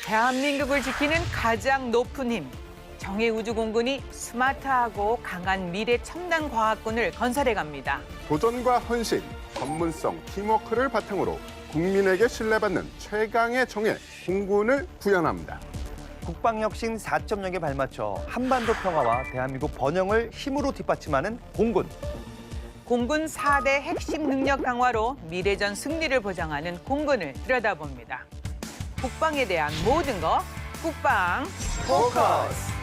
대한민국을 지키는 가장 높은 힘. 정예우주공군이 스마트하고 강한 미래 첨단 과학군을 건설해 갑니다. 도전과 헌신, 전문성, 팀워크를 바탕으로 국민에게 신뢰받는 최강의 정예 공군을 구현합니다. 국방혁신 4.0에 발맞춰 한반도 평화와 대한민국 번영을 힘으로 뒷받침하는 공군. 공군 4대 핵심 능력 강화로 미래전 승리를 보장하는 공군을 들여다봅니다. 국방에 대한 모든 것, 국방 포커스.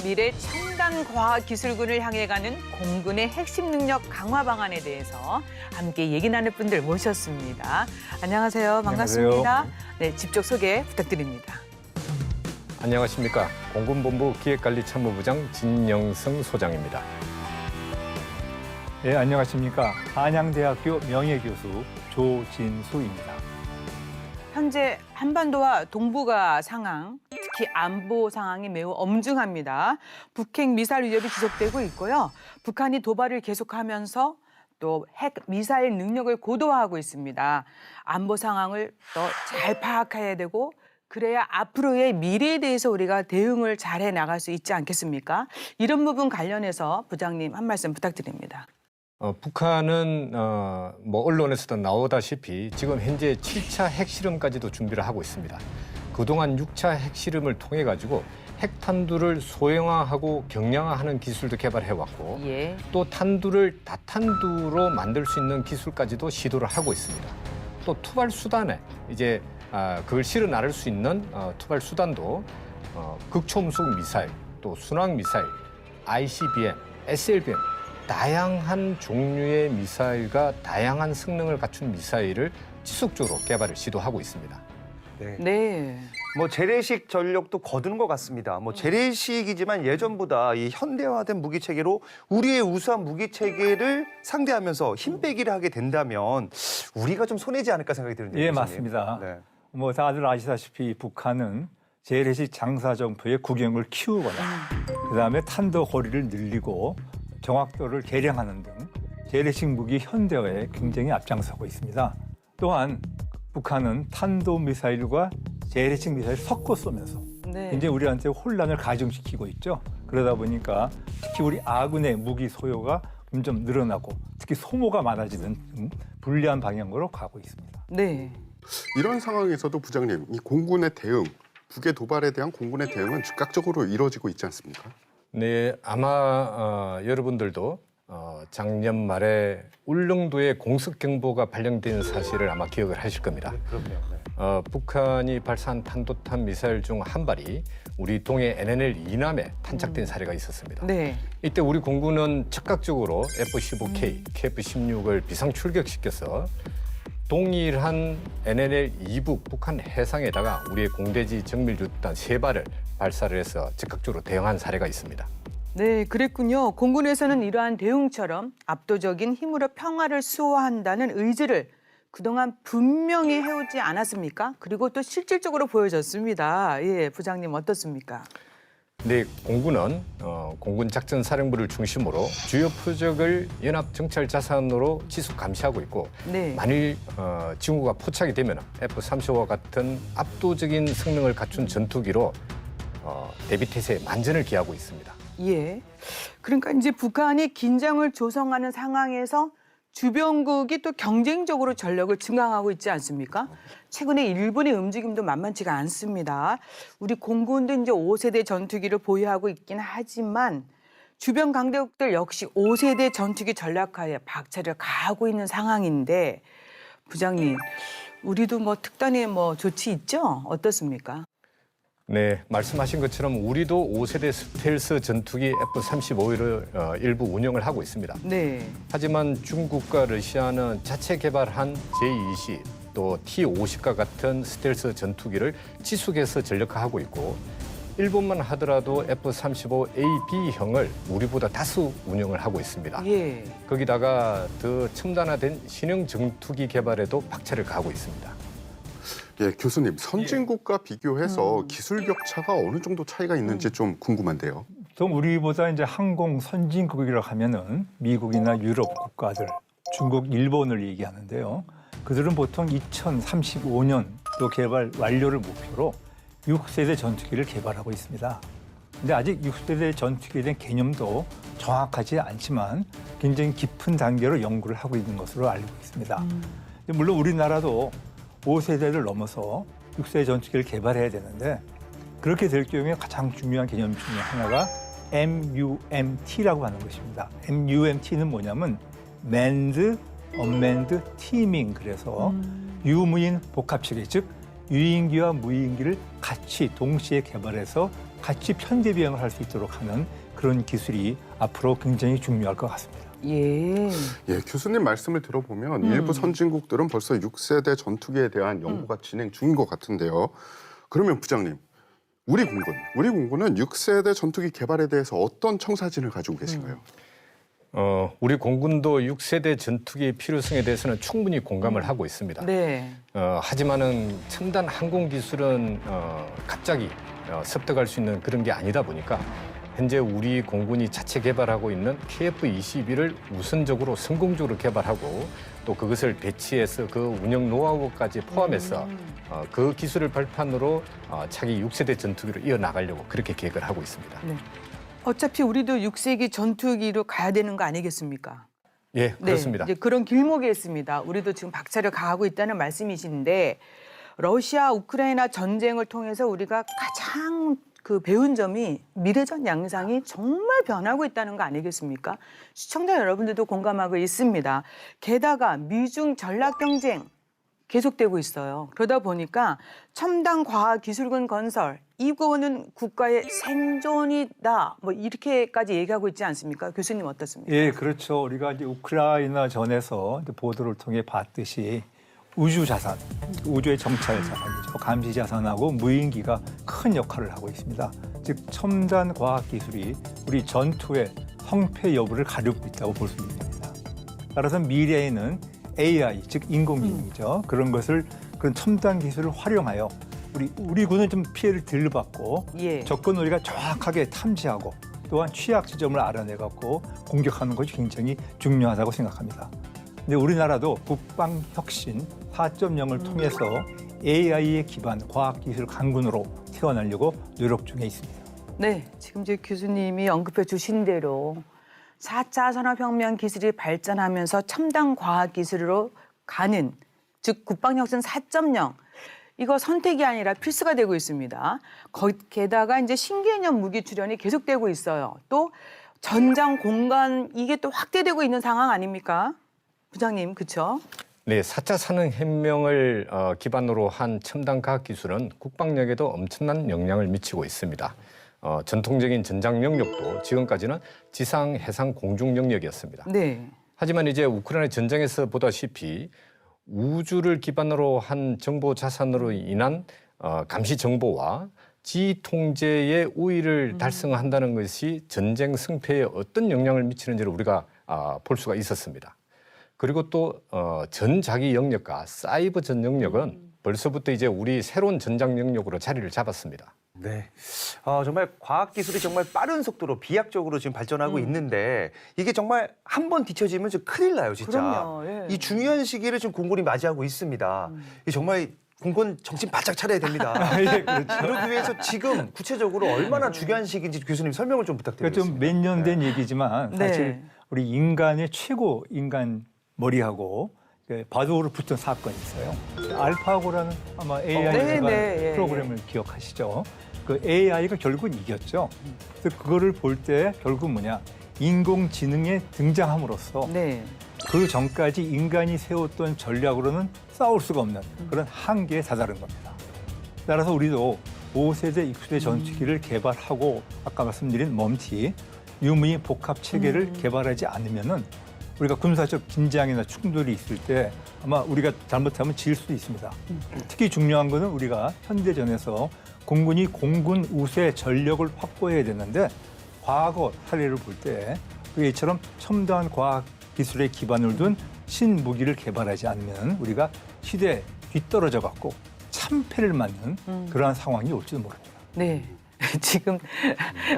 미래 첨단 과학기술군을 향해 가는 공군의 핵심 능력 강화 방안에 대해서 함께 얘기 나눌 분들 모셨습니다. 안녕하세요. 반갑습니다. 안녕하세요. 네, 직접 소개 부탁드립니다. 안녕하십니까. 공군본부 기획관리참모부장 진영승 소장입니다. 네, 안녕하십니까. 한양대학교 명예교수 조진수입니다. 현재 한반도와 동북아 상황, 특히 안보 상황이 매우 엄중합니다. 북핵 미사일 위협이 지속되고 있고요. 북한이 도발을 계속하면서 또 핵 미사일 능력을 고도화하고 있습니다. 안보 상황을 더 잘 파악해야 되고 그래야 앞으로의 미래에 대해서 우리가 대응을 잘해 나갈 수 있지 않겠습니까? 이런 부분 관련해서 부장님 한 말씀 부탁드립니다. 북한은 언론에서도 나오다시피 지금 현재 7차 핵실험까지도 준비를 하고 있습니다. 그동안 6차 핵실험을 통해 가지고 핵탄두를 소형화하고 경량화하는 기술도 개발해왔고 예. 또 탄두를 다탄두로 만들 수 있는 기술까지도 시도를 하고 있습니다. 또 투발 수단에 이제 그걸 실어 나를 수 있는 투발 수단도 극초음속 미사일, 또 순항 미사일, ICBM, SLBM 다양한 종류의 미사일과 다양한 성능을 갖춘 미사일을 지속적으로 개발을 시도하고 있습니다. 네. 재래식 전력도 거두는 것 같습니다. 재래식이지만 예전보다 이 현대화된 무기 체계로 우리의 우수한 무기 체계를 상대하면서 힘 빼기를 하게 된다면 우리가 좀 손해지 않을까 생각이 드는데요. 예, 교수님. 맞습니다. 네. 다들 아시다시피 북한은 재래식 장사정포의 구경을 키우거나 그다음에 탄도 거리를 늘리고 정확도를 개량하는 등 재래식 무기 현대화에 굉장히 앞장서고 있습니다. 또한 북한은 탄도미사일과 재래식 미사일을 섞어 쏘면서 네. 이제 우리한테 혼란을 가중시키고 있죠. 그러다 보니까 특히 우리 아군의 무기 소요가 점점 늘어나고 특히 소모가 많아지는 불리한 방향으로 가고 있습니다. 네. 이런 상황에서도 부장님, 이 공군의 대응, 북의 도발에 대한 공군의 대응은 즉각적으로 이루어지고 있지 않습니까? 네, 아마 여러분들도 작년 말에 울릉도에 공습 경보가 발령된 사실을 아마 기억을 하실 겁니다. 그럼요. 북한이 발사한 탄도탄 미사일 중 한 발이 우리 동해 NNL 이남에 탄착된 사례가 있었습니다. 네. 이때 우리 공군은 즉각적으로 F-15K, KF-16을 비상 출격시켜서 동일한 NNL 이북 북한 해상에다가 우리의 공대지 정밀유탄 3발을 발사를 해서 즉각적으로 대응한 사례가 있습니다. 네, 그랬군요. 공군에서는 이러한 대응처럼 압도적인 힘으로 평화를 수호한다는 의지를 그동안 분명히 해오지 않았습니까? 그리고 또 실질적으로 보여줬습니다. 예, 부장님 어떻습니까? 네, 공군은 공군 작전사령부를 중심으로 주요 표적을 연합 정찰 자산으로 지속 감시하고 있고 네. 만일 징후가 포착이 되면 F-35와 같은 압도적인 성능을 갖춘 전투기로 대비태세에 만전을 기하고 있습니다. 예. 그러니까 이제 북한이 긴장을 조성하는 상황에서 주변국이 또 경쟁적으로 전력을 증강하고 있지 않습니까? 최근에 일본의 움직임도 만만치가 않습니다. 우리 공군도 이제 5세대 전투기를 보유하고 있긴 하지만 주변 강대국들 역시 5세대 전투기 전략화에 박차를 가하고 있는 상황인데 부장님, 우리도 특단의 조치 있죠? 어떻습니까? 네, 말씀하신 것처럼 우리도 5세대 스텔스 전투기 F-35를 일부 운영을 하고 있습니다. 네. 하지만 중국과 러시아는 자체 개발한 J-20, 또 T-50과 같은 스텔스 전투기를 지속해서 전력화하고 있고 일본만 하더라도 F-35AB형을 우리보다 다수 운영을 하고 있습니다. 예. 거기다가 더 첨단화된 신형 전투기 개발에도 박차를 가하고 있습니다. 예, 교수님, 선진국과 비교해서 기술 격차가 어느 정도 차이가 있는지 좀 궁금한데요. 보통 우리보다 이제 항공 선진국이라고 하면은 미국이나 유럽 국가들, 중국, 일본을 얘기하는데요. 그들은 보통 2035년도 개발 완료를 목표로 6세대 전투기를 개발하고 있습니다. 근데 아직 6세대 전투기에 대한 개념도 정확하지 않지만 굉장히 깊은 단계로 연구를 하고 있는 것으로 알고 있습니다. 물론 우리나라도 5세대를 넘어서 6세대 전투기를 개발해야 되는데 그렇게 될 경우에 가장 중요한 개념 중에 하나가 MUMT라고 하는 것입니다. MUMT는 뭐냐면 Manned, Unmanned Teaming, 그래서 유무인 복합체계, 즉 유인기와 무인기를 같이 동시에 개발해서 같이 편대 비행을 할 수 있도록 하는 그런 기술이 앞으로 굉장히 중요할 것 같습니다. 예. 예, 교수님 말씀을 들어보면 일부 선진국들은 벌써 6세대 전투기에 대한 연구가 진행 중인 것 같은데요. 그러면 부장님, 우리 공군은 6세대 전투기 개발에 대해서 어떤 청사진을 가지고 계신가요? 우리 공군도 6세대 전투기의 필요성에 대해서는 충분히 공감을 하고 있습니다. 네. 하지만은 첨단 항공 기술은 갑자기 습득할 수 있는 그런 게 아니다 보니까 현재 우리 공군이 자체 개발하고 있는 KF-22를 우선적으로 성공적으로 개발하고 또 그것을 배치해서 그 운영 노하우까지 포함해서 그 기술을 발판으로 차기 6세대 전투기로 이어나가려고 그렇게 계획을 하고 있습니다. 네. 어차피 우리도 6세기 전투기로 가야 되는 거 아니겠습니까? 예, 그렇습니다. 네, 이제 그런 길목에 있습니다. 우리도 지금 박차를 가하고 있다는 말씀이신데 러시아 우크라이나 전쟁을 통해서 우리가 가장 배운 점이 미래전 양상이 정말 변하고 있다는 거 아니겠습니까? 시청자 여러분들도 공감하고 있습니다. 게다가 미중 전략 경쟁 계속되고 있어요. 그러다 보니까 첨단 과학기술군 건설, 이거는 국가의 생존이다. 뭐 이렇게까지 얘기하고 있지 않습니까? 교수님 어떻습니까? 예, 그렇죠. 우리가 이제 우크라이나 전에서 이제 보도를 통해 봤듯이 우주 자산, 우주의 정찰 자산이죠. 감시 자산하고 무인기가 큰 역할을 하고 있습니다. 즉 첨단 과학 기술이 우리 전투의 성패 여부를 가리고 있다고 볼 수 있습니다. 따라서 미래에는 AI, 즉 인공지능이죠. 그런 첨단 기술을 활용하여 우리 군은 좀 피해를 덜 받고 예. 적군 우리가 정확하게 탐지하고 또한 취약 지점을 알아내갖고 공격하는 것이 굉장히 중요하다고 생각합니다. 근데 우리나라도 국방혁신 4.0을 통해서 AI에 기반 과학기술 강군으로 태어나려고 노력 중에 있습니다. 네, 지금 이제 교수님이 언급해 주신 대로 4차 산업혁명 기술이 발전하면서 첨단 과학기술로 가는, 즉 국방혁신 4.0, 이거 선택이 아니라 필수가 되고 있습니다. 게다가 이제 신개념 무기 출현이 계속되고 있어요. 또 전장 공간 이게 또 확대되고 있는 상황 아닙니까? 부장님, 그렇죠? 네, 4차 산업혁명을 기반으로 한 첨단 과학기술은 국방력에도 엄청난 영향을 미치고 있습니다. 전통적인 전장 영역도 지금까지는 지상, 해상, 공중 영역이었습니다. 네. 하지만 이제 우크라이나 전쟁에서 보다시피 우주를 기반으로 한 정보 자산으로 인한 감시 정보와 지휘 통제의 우위를 달성한다는 것이 전쟁 승패에 어떤 영향을 미치는지를 우리가 볼 수가 있었습니다. 그리고 또 전자기 영역과 사이버 전 영역은 벌써부터 이제 우리 새로운 전장 영역으로 자리를 잡았습니다. 네, 정말 과학기술이 정말 빠른 속도로 비약적으로 지금 발전하고 있는데 이게 정말 한 번 뒤처지면 좀 큰일 나요, 진짜. 그럼요, 예. 이 중요한 시기를 지금 공군이 맞이하고 있습니다. 이 정말 공군 정신 바짝 차려야 됩니다. 예, 그렇죠. 그러기 위해서 지금 구체적으로 얼마나 중요한 시기인지 교수님 설명을 좀 그러니까 부탁드리겠습니다. 좀 몇 년 된 얘기지만 네. 사실 우리 인간의 최고 인간 머리하고 바둑으로 붙은 사건이 있어요. 알파고라는 아마 AI 네, 기반 네, 예, 프로그램을 기억하시죠? 그 AI가 결국은 이겼죠. 그래서 그거를 볼 때 결국 뭐냐? 인공지능에 등장함으로써 네. 그 전까지 인간이 세웠던 전략으로는 싸울 수가 없는 그런 한계에 다다른 겁니다. 따라서 우리도 5세대, 6세대 전투기를 개발하고 아까 말씀드린 멈티, 유무인 복합 체계를 개발하지 않으면은 우리가 군사적 긴장이나 충돌이 있을 때 아마 우리가 잘못하면 질 수도 있습니다. 특히 중요한 것은 우리가 현대전에서 공군이 공군 우세 전력을 확보해야 되는데 과거 사례를 볼 때 이처럼 첨단 과학 기술에 기반을 둔 신무기를 개발하지 않으면 우리가 시대에 뒤떨어져 갖고 참패를 맞는 그러한 상황이 올지도 모릅니다. 네. 지금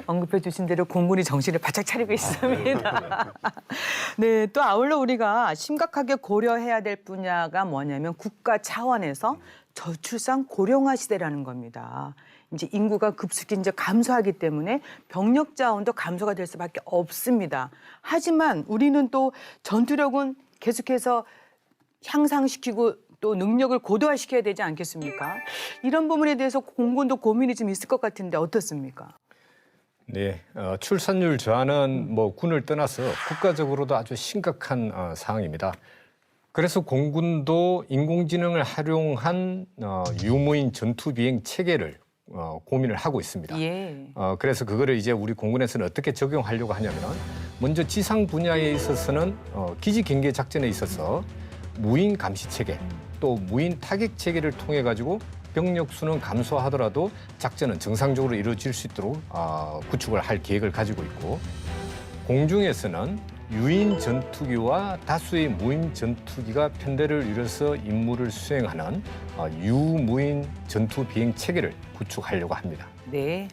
언급해 주신 대로 공군이 정신을 바짝 차리고 있습니다. 네, 또 아울러 우리가 심각하게 고려해야 될 분야가 뭐냐면 국가 차원에서 저출산 고령화 시대라는 겁니다. 이제 인구가 급속히 이제 감소하기 때문에 병력 자원도 감소가 될 수밖에 없습니다. 하지만 우리는 또 전투력은 계속해서 향상시키고 또 능력을 고도화시켜야 되지 않겠습니까? 이런 부분에 대해서 공군도 고민이 좀 있을 것 같은데 어떻습니까? 네, 출산율 저하는 뭐 군을 떠나서 국가적으로도 아주 심각한 상황입니다. 그래서 공군도 인공지능을 활용한 유무인 전투 비행 체계를 고민을 하고 있습니다. 예. 그래서 그거를 이제 우리 공군에서는 어떻게 적용하려고 하냐면 먼저 지상 분야에 있어서는 기지 경계 작전에 있어서 무인 감시 체계 또 무인 타격 체계를 통해 가지고 병력 수는 감소하더라도 작전은 정상적으로 이루어질 수 있도록 구축을 할 계획을 가지고 있고 공중에서는 유인 전투기와 다수의 무인 전투기가 편대를 이뤄서 임무를 수행하는 유무인 전투 비행 체계를 구축하려고 합니다. 네.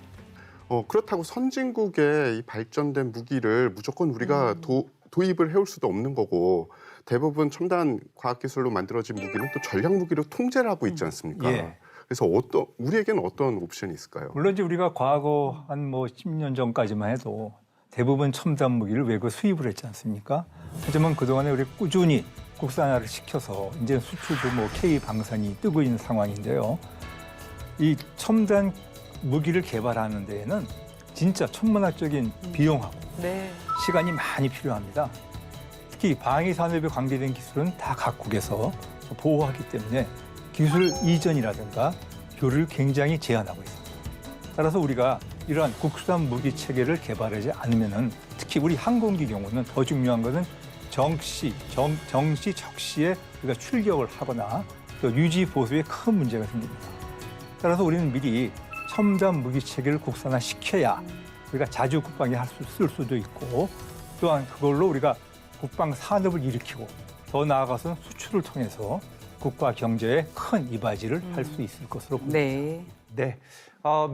그렇다고 선진국의 이 발전된 무기를 무조건 우리가 도입을 해올 수도 없는 거고 대부분 첨단 과학기술로 만들어진 무기는 또 전략 무기로 통제를 하고 있지 않습니까? 예. 그래서 우리에게는 어떤 옵션이 있을까요? 물론 이제 우리가 과거 한 뭐 10년 전까지만 해도 대부분 첨단 무기를 외국 수입을 했지 않습니까? 하지만 그동안에 우리 꾸준히 국산화를 시켜서 이제 수출도 뭐 K 방산이 뜨고 있는 상황인데요. 이 첨단 무기를 개발하는 데에는 진짜 천문학적인 비용하고 네. 시간이 많이 필요합니다. 특히 방위 산업에 관계된 기술은 다 각국에서 보호하기 때문에 기술 이전이라든가 교류를 굉장히 제한하고 있습니다. 따라서 우리가 이러한 국산 무기 체계를 개발하지 않으면은 특히 우리 항공기 경우는 더 중요한 것은 정시, 적시에 우리가 출격을 하거나 또 유지 보수에 큰 문제가 생깁니다. 따라서 우리는 미리 첨단 무기 체계를 국산화시켜야 우리가 자주 국방에 쓸 수도 있고 또한 그걸로 우리가 국방 산업을 일으키고 더 나아가서는 수출을 통해서 국가 경제에 큰 이바지를 할 수 있을 것으로 봅니다. 네. 네,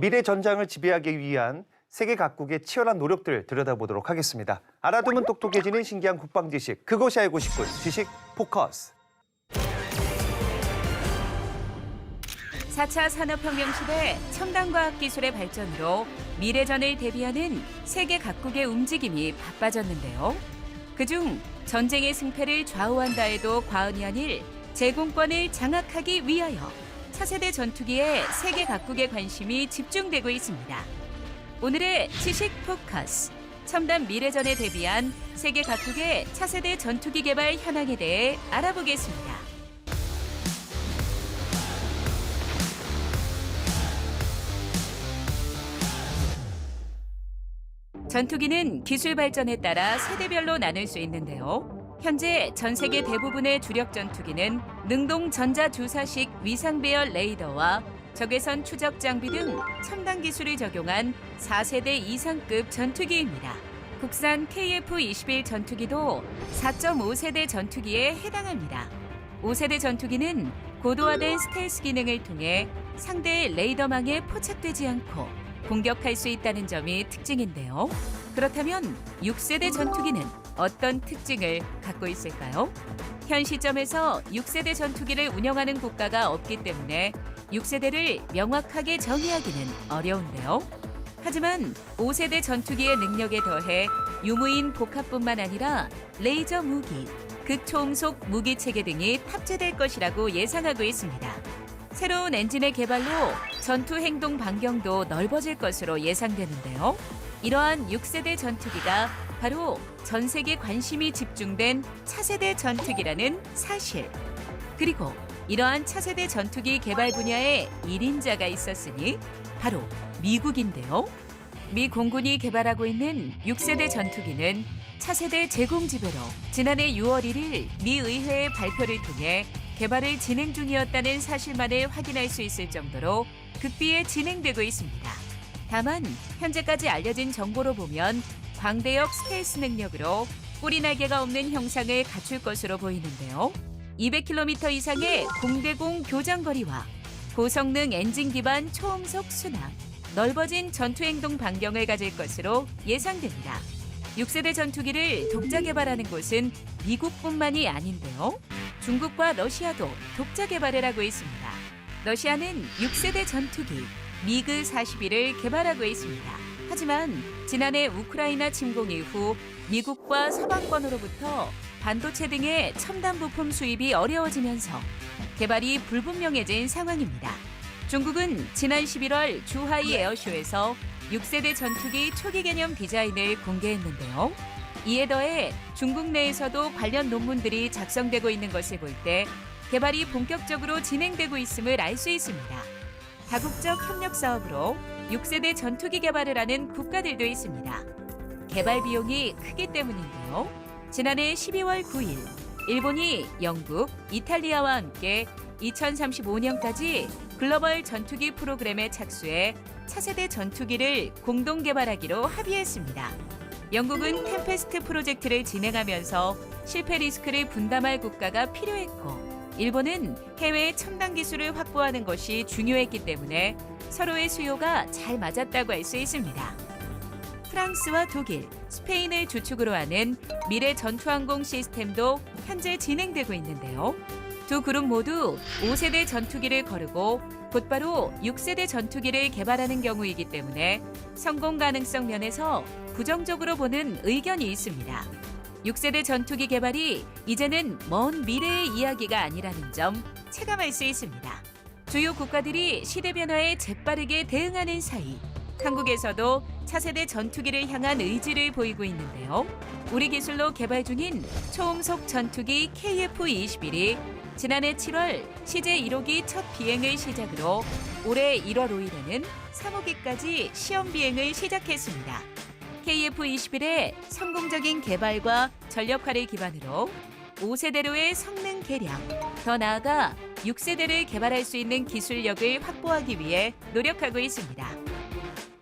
미래 전장을 지배하기 위한 세계 각국의 치열한 노력들 들여다보도록 하겠습니다. 알아두면 똑똑해지는 신기한 국방 지식, 그것이 알고 싶군 지식 포커스. 4차 산업혁명 시대 첨단 과학 기술의 발전으로 미래전을 대비하는 세계 각국의 움직임이 바빠졌는데요. 그중 전쟁의 승패를 좌우한다 해도 과언이 아닐 제공권을 장악하기 위하여 차세대 전투기에 세계 각국의 관심이 집중되고 있습니다. 오늘의 지식 포커스, 첨단 미래전에 대비한 세계 각국의 차세대 전투기 개발 현황에 대해 알아보겠습니다. 전투기는 기술 발전에 따라 세대별로 나눌 수 있는데요. 현재 전 세계 대부분의 주력 전투기는 능동 전자주사식 위상 배열 레이더와 적외선 추적 장비 등 첨단 기술을 적용한 4세대 이상급 전투기입니다. 국산 KF-21 전투기도 4.5세대 전투기에 해당합니다. 5세대 전투기는 고도화된 스텔스 기능을 통해 상대의 레이더망에 포착되지 않고 공격할 수 있다는 점이 특징인데요. 그렇다면 6세대 전투기는 어떤 특징을 갖고 있을까요? 현 시점에서 6세대 전투기를 운영하는 국가가 없기 때문에 6세대를 명확하게 정의하기는 어려운데요. 하지만 5세대 전투기의 능력에 더해 유무인 복합뿐만 아니라 레이저 무기, 극초음속 무기 체계 등이 탑재될 것이라고 예상하고 있습니다. 새로운 엔진의 개발로 전투 행동 반경도 넓어질 것으로 예상되는데요. 이러한 6세대 전투기가 바로 전 세계 관심이 집중된 차세대 전투기라는 사실. 그리고 이러한 차세대 전투기 개발 분야에 1인자가 있었으니 바로 미국인데요. 미 공군이 개발하고 있는 6세대 전투기는 차세대 제공 지배로 지난해 6월 1일 미 의회의 발표를 통해 개발을 진행 중이었다는 사실만을 확인할 수 있을 정도로 극비에 진행되고 있습니다. 다만 현재까지 알려진 정보로 보면 광대역 스텔스 능력으로 꼬리날개가 없는 형상을 갖출 것으로 보이는데요. 200km 이상의 공대공 교장거리와 고성능 엔진 기반 초음속 순항, 넓어진 전투행동 반경을 가질 것으로 예상됩니다. 6세대 전투기를 독자 개발하는 곳은 미국뿐만이 아닌데요. 중국과 러시아도 독자 개발을 하고 있습니다. 러시아는 6세대 전투기 미그 41을 개발하고 있습니다. 하지만 지난해 우크라이나 침공 이후 미국과 서방권으로부터 반도체 등의 첨단 부품 수입이 어려워지면서 개발이 불분명해진 상황입니다. 중국은 지난 11월 주하이 에어쇼에서 6세대 전투기 초기 개념 디자인을 공개했는데요. 이에 더해 중국 내에서도 관련 논문들이 작성되고 있는 것을 볼 때 개발이 본격적으로 진행되고 있음을 알 수 있습니다. 다국적 협력 사업으로 6세대 전투기 개발을 하는 국가들도 있습니다. 개발 비용이 크기 때문인데요. 지난해 12월 9일 일본이 영국, 이탈리아와 함께 2035년까지 글로벌 전투기 프로그램에 착수해 차세대 전투기를 공동 개발하기로 합의했습니다. 영국은 템페스트 프로젝트를 진행하면서 실패 리스크를 분담할 국가가 필요했고, 일본은 해외 첨단 기술을 확보하는 것이 중요했기 때문에 서로의 수요가 잘 맞았다고 할 수 있습니다. 프랑스와 독일, 스페인을 주축으로 하는 미래 전투항공 시스템도 현재 진행되고 있는데요. 두 그룹 모두 5세대 전투기를 거르고 곧바로 6세대 전투기를 개발하는 경우이기 때문에 성공 가능성 면에서 부정적으로 보는 의견이 있습니다. 6세대 전투기 개발이 이제는 먼 미래의 이야기가 아니라는 점 체감할 수 있습니다. 주요 국가들이 시대 변화에 재빠르게 대응하는 사이 한국에서도 차세대 전투기를 향한 의지를 보이고 있는데요. 우리 기술로 개발 중인 초음속 전투기 KF-21이 지난해 7월 CJ 1호기 첫 비행을 시작으로 올해 1월 5일에는 3호기까지 시험 비행을 시작했습니다. KF-21의 성공적인 개발과 전력화를 기반으로 5세대로의 성능 개량, 더 나아가 6세대를 개발할 수 있는 기술력을 확보하기 위해 노력하고 있습니다.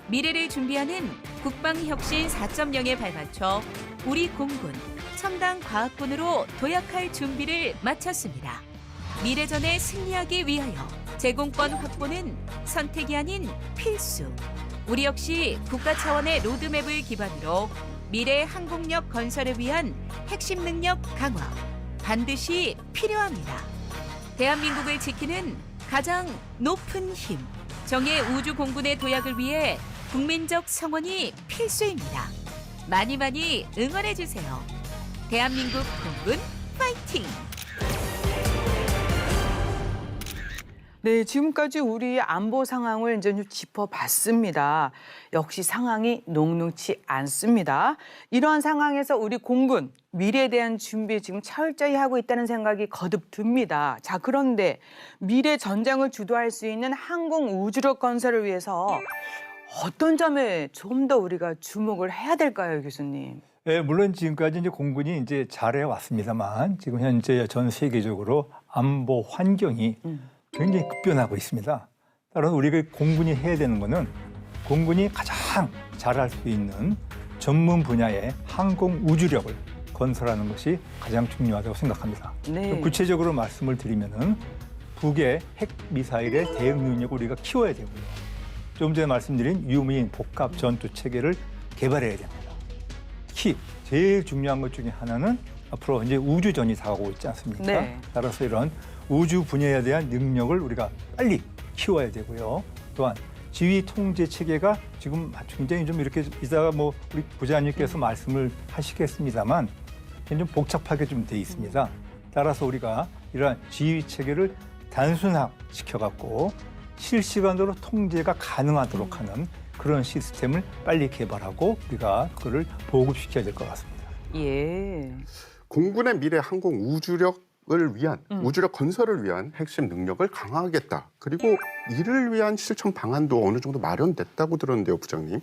미래를 준비하는 국방혁신 4.0에 발맞춰 우리 공군, 첨단 과학군으로 도약할 준비를 마쳤습니다. 미래전에 승리하기 위하여 제공권 확보는 선택이 아닌 필수. 우리 역시 국가 차원의 로드맵을 기반으로 미래 항공력 건설을 위한 핵심 능력 강화 반드시 필요합니다. 대한민국을 지키는 가장 높은 힘, 정예 우주 공군의 도약을 위해 국민적 성원이 필수입니다. 많이 많이 응원해 주세요. 대한민국 공군 파이팅! 네, 지금까지 우리의 안보 상황을 이제 좀 짚어봤습니다. 역시 상황이 녹록치 않습니다. 이러한 상황에서 우리 공군, 미래에 대한 준비 지금 철저히 하고 있다는 생각이 거듭 듭니다. 자, 그런데 미래 전장을 주도할 수 있는 항공 우주력 건설을 위해서 어떤 점에 좀 더 우리가 주목을 해야 될까요, 교수님? 네, 물론 지금까지 이제 공군이 이제 잘해 왔습니다만 지금 현재 전 세계적으로 안보 환경이 굉장히 급변하고 있습니다. 따라서 우리가 공군이 해야 되는 거는 공군이 가장 잘할 수 있는 전문 분야의 항공 우주력을 건설하는 것이 가장 중요하다고 생각합니다. 네. 구체적으로 말씀을 드리면은 북의 핵 미사일의 대응 능력을 우리가 키워야 되고요. 좀 전에 말씀드린 유무인 복합 전투 체계를 개발해야 됩니다. 특히 제일 중요한 것 중에 하나는 앞으로 이제 우주전이 다가오고 있지 않습니까? 네. 따라서 이런 우주 분야에 대한 능력을 우리가 빨리 키워야 되고요. 또한 지휘 통제 체계가 지금 굉장히 좀 이렇게 이따가 뭐 우리 부장님께서 말씀을 하시겠습니다만 좀 복잡하게 좀 돼 있습니다. 따라서 우리가 이러한 지휘 체계를 단순화시켜갖고 실시간으로 통제가 가능하도록 하는 그런 시스템을 빨리 개발하고 우리가 그거를 보급시켜야 될 것 같습니다. 예. 공군의 미래 항공 우주력을 위한 우주력 건설을 위한 핵심 능력을 강화하겠다. 그리고 이를 위한 실천 방안도 어느 정도 마련됐다고 들었는데요, 부장님.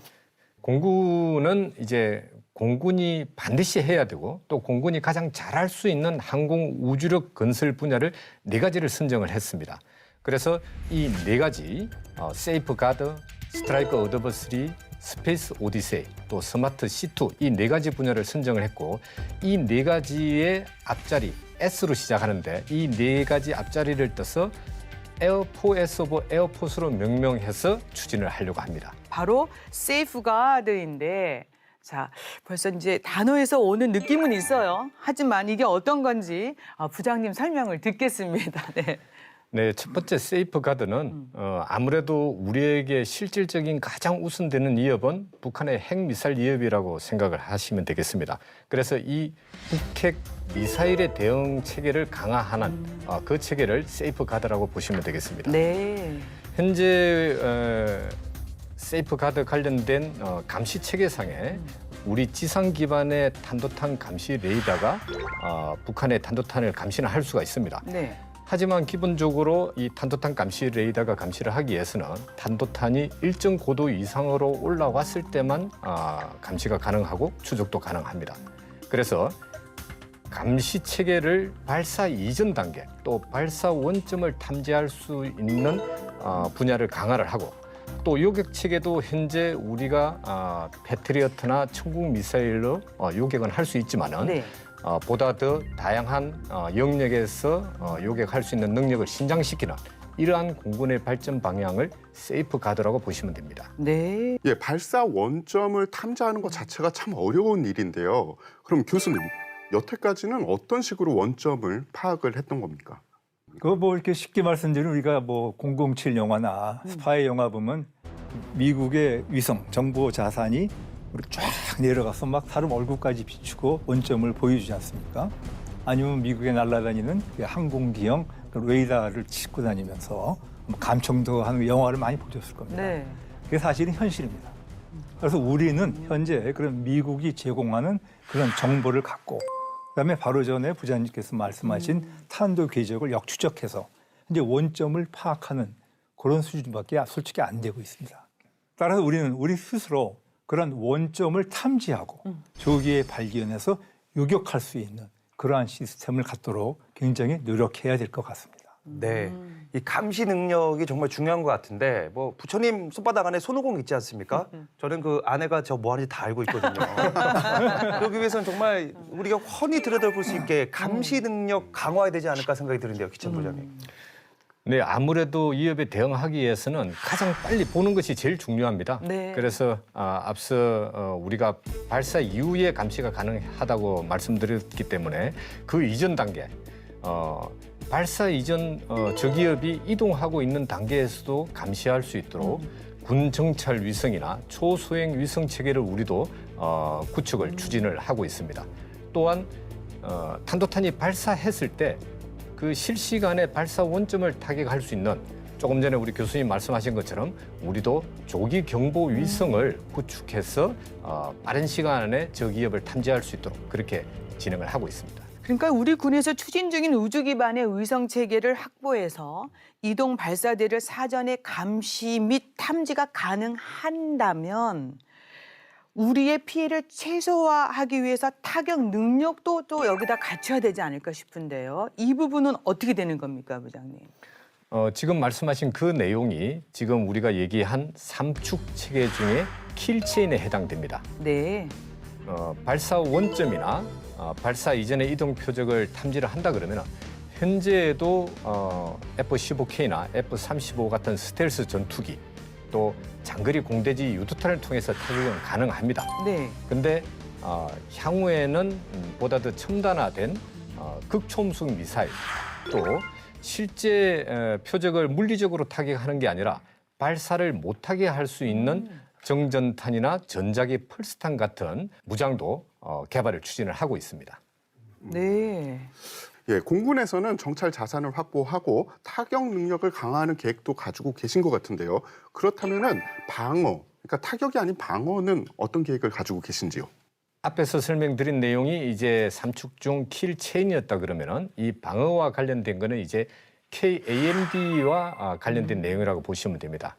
공군은 이제 공군이 반드시 해야 되고 또 공군이 가장 잘할 수 있는 항공 우주력 건설 분야를 4가지를 선정을 했습니다. 그래서 이 4가지 세이프 가드, 스트라이크 어드버서리, 스페이스 오디세이, 또 스마트 C2 이 4가지 분야를 선정을 했고 이 4가지의 앞자리 S로 시작하는데 이 4가지 앞자리를 떠서 에어포스 오브 에어포스로 명명해서 추진을 하려고 합니다. 바로 세이프가드인데 자, 벌써 이제 단어에서 오는 느낌은 있어요. 하지만 이게 어떤 건지 부장님 설명을 듣겠습니다. 네. 네, 첫 번째 세이프가드는 아무래도 우리에게 실질적인 가장 우선되는 위협은 북한의 핵미사일 위협이라고 생각을 하시면 되겠습니다. 그래서 이 북핵 미사일의 대응 체계를 강화하는 그 체계를 세이프가드라고 보시면 되겠습니다. 네. 현재 세이프가드 관련된 감시 체계상에 우리 지상 기반의 탄도탄 감시 레이더가 북한의 탄도탄을 감시는 할 수가 있습니다. 네. 하지만 기본적으로 이 탄도탄 감시 레이더가 감시를 하기 위해서는 탄도탄이 일정 고도 이상으로 올라왔을 때만 감시가 가능하고 추적도 가능합니다. 그래서 감시 체계를 발사 이전 단계 또 발사 원점을 탐지할 수 있는 분야를 강화를 하고 또 요격 체계도 현재 우리가 패트리어트나 천국 미사일로 요격은 할 수 있지만은 네. 보다 더 다양한 영역에서 요격할 수 있는 능력을 신장시키는 이러한 공군의 발전 방향을 세이프가드라고 보시면 됩니다. 네. 예, 발사 원점을 탐지하는 것 자체가 참 어려운 일인데요. 그럼 교수님, 여태까지는 어떤 식으로 원점을 파악을 했던 겁니까? 그거 뭐 이렇게 쉽게 말씀드리면 우리가 뭐 007 영화나 스파이 영화 보면 미국의 위성 정보 자산이 쫙 내려가서 막 사람 얼굴까지 비추고 원점을 보여주지 않습니까? 아니면 미국에 날아다니는 항공기형 레이더를 싣고 다니면서 감청도 하는 영화를 많이 보셨을 겁니다. 네. 그게 사실은 현실입니다. 그래서 우리는 현재 그런 미국이 제공하는 그런 정보를 갖고 그다음에 바로 전에 부장님께서 말씀하신 탄도 궤적을 역추적해서 이제 원점을 파악하는 그런 수준밖에 솔직히 안 되고 있습니다. 따라서 우리는 우리 스스로 그런 원점을 탐지하고 조기에 발견해서 요격할 수 있는 그러한 시스템을 갖도록 굉장히 노력해야 될 것 같습니다. 네, 이 감시 능력이 정말 중요한 것 같은데 뭐 부처님 손바닥 안에 손오공 있지 않습니까? 저는 그 아내가 저 뭐 하는지 다 알고 있거든요. 그러기 위해서는 정말 우리가 훤히 들여다볼 수 있게 감시 능력 강화해야 되지 않을까 생각이 드는데요, 기천 부장님. 네, 아무래도 위협에 대응하기 위해서는 가장 빨리 보는 것이 제일 중요합니다. 네. 그래서 앞서 우리가 발사 이후에 감시가 가능하다고 말씀드렸기 때문에 그 이전 단계, 발사 이전 저기압이 이동하고 있는 단계에서도 감시할 수 있도록 군 정찰 위성이나 초소행 위성 체계를 우리도 구축을 추진을 하고 있습니다. 또한 탄도탄이 발사했을 때 그 실시간에 발사 원점을 타격할 수 있는 조금 전에 우리 교수님 말씀하신 것처럼 우리도 조기 경보 위성을 구축해서 빠른 시간 안에 저기압을 탐지할 수 있도록 그렇게 진행을 하고 있습니다. 그러니까 우리 군에서 추진 중인 우주 기반의 위성 체계를 확보해서 이동 발사대를 사전에 감시 및 탐지가 가능한다면 우리의 피해를 최소화하기 위해서 타격 능력도 또 여기다 갖춰야 되지 않을까 싶은데요. 이 부분은 어떻게 되는 겁니까, 부장님? 지금 말씀하신 그 내용이 지금 우리가 얘기한 삼축 체계 중에 킬체인에 해당됩니다. 네. 발사 원점이나 발사 이전의 이동 표적을 탐지를 한다 그러면 현재에도 F-15K나 F-35 같은 스텔스 전투기 또 장거리 공대지 유도탄을 통해서 타격은 가능합니다. 네. 근데 향후에는 보다 더 첨단화된 극초음속 미사일 또 실제 표적을 물리적으로 타격하는 게 아니라 발사를 못하게 할 수 있는 정전탄이나 전자기 펄스탄 같은 무장도 개발을 추진을 하고 있습니다. 네. 예, 공군에서는 정찰 자산을 확보하고 타격 능력을 강화하는 계획도 가지고 계신 것 같은데요. 그렇다면은 방어, 그러니까 타격이 아닌 방어는 어떤 계획을 가지고 계신지요? 앞에서 설명드린 내용이 이제 삼축 중 킬 체인이었다 그러면은 이 방어와 관련된 거는 이제 KAMD와 관련된 내용이라고 보시면 됩니다.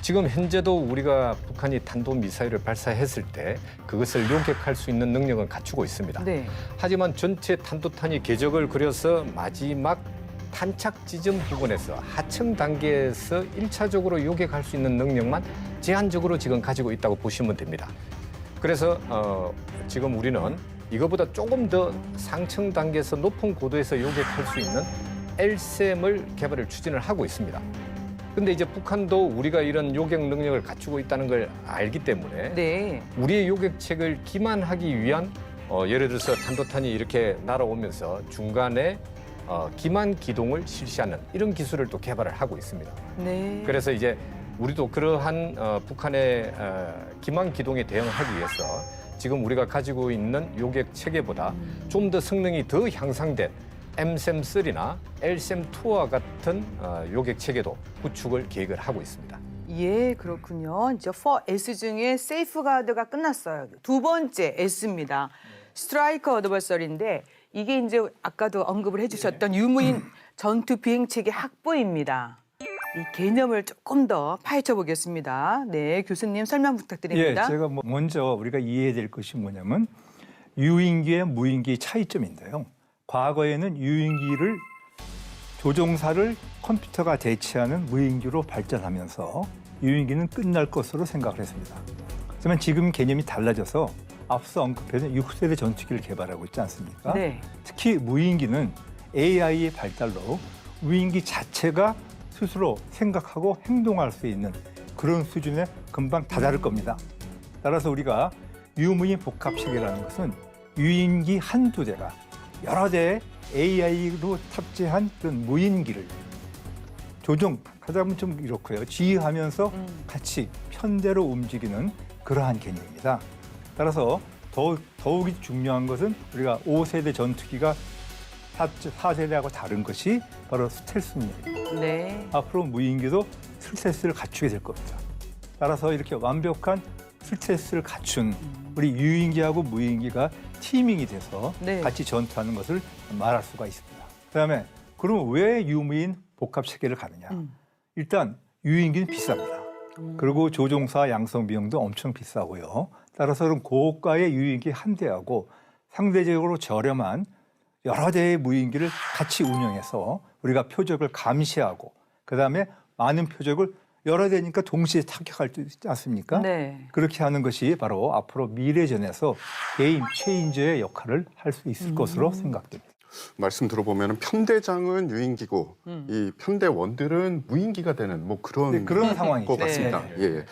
지금 현재도 우리가 북한이 탄도미사일을 발사했을 때 그것을 요격할 수 있는 능력은 갖추고 있습니다. 네. 하지만 전체 탄도탄이 궤적을 그려서 마지막 탄착 지점 부분에서 하층 단계에서 1차적으로 요격할 수 있는 능력만 제한적으로 지금 가지고 있다고 보시면 됩니다. 그래서 지금 우리는 이거보다 조금 더 상층 단계에서 높은 고도에서 요격할 수 있는 LSAM을 개발을 추진을 하고 있습니다. 근데 이제 북한도 우리가 이런 요격 능력을 갖추고 있다는 걸 알기 때문에 네. 우리의 요격책을 기만하기 위한 예를 들어서 탄도탄이 이렇게 날아오면서 중간에 기만 기동을 실시하는 이런 기술을 또 개발을 하고 있습니다. 네. 그래서 이제 우리도 그러한 북한의 기만 기동에 대응하기 위해서 지금 우리가 가지고 있는 요격 체계보다 좀 더 성능이 더 향상된 MSEM3나 LSEM2와 같은 요격 체계도 구축을 계획을 하고 있습니다. 예, 그렇군요. 이제 4S 중에 세이프가드가 끝났어요. 두 번째 S입니다. 스트라이커 어드버서리인데 이게 이제 아까도 언급을 해주셨던 유무인 전투 비행 체계 확보입니다. 이 개념을 조금 더 파헤쳐 보겠습니다. 네, 교수님 설명 부탁드립니다. 예, 제가 먼저 우리가 이해해야 될 것이 뭐냐면 유인기의 무인기의 차이점인데요. 과거에는 유인기를 조종사를 컴퓨터가 대체하는 무인기로 발전하면서 유인기는 끝날 것으로 생각을 했습니다. 하지만 지금 개념이 달라져서 앞서 언급했던 6세대 전투기를 개발하고 있지 않습니까? 네. 특히 무인기는 AI의 발달로 무인기 자체가 스스로 생각하고 행동할 수 있는 그런 수준에 금방 다다를 겁니다. 따라서 우리가 유무인 복합체계라는 것은 유인기 한두 대가 여러 대의 AI로 탑재한 그런 무인기를 하자면 좀 이렇고요. 지휘하면서 같이 편대로 움직이는 그러한 개념입니다. 따라서 더욱이 중요한 것은 우리가 5세대 전투기가 4세대하고 다른 것이 바로 스텔스입니다. 네. 앞으로 무인기도 스텔스를 갖추게 될 겁니다. 따라서 이렇게 완벽한 스텔스를 갖춘 우리 유인기하고 무인기가 티밍이 돼서 네. 같이 전투하는 것을 말할 수가 있습니다. 그다음에 그럼 왜 유무인 복합 체계를 가느냐? 일단 유인기는 비쌉니다. 그리고 조종사 양성 비용도 엄청 비싸고요. 따라서 그럼 고가의 유인기 한 대하고 상대적으로 저렴한 여러 대의 무인기를 같이 운영해서 우리가 표적을 감시하고 그다음에 많은 표적을 여러 대니까 동시에 타격할 수 있지 않습니까? 네. 그렇게 하는 것이 바로 앞으로 미래전에서 게임 체인저의 역할을 할 수 있을 것으로 생각됩니다. 말씀 들어보면 편대장은 유인기고 이 편대원들은 무인기가 되는 뭐 그런 네, 그런 상황이죠. 것 같습니다. 예.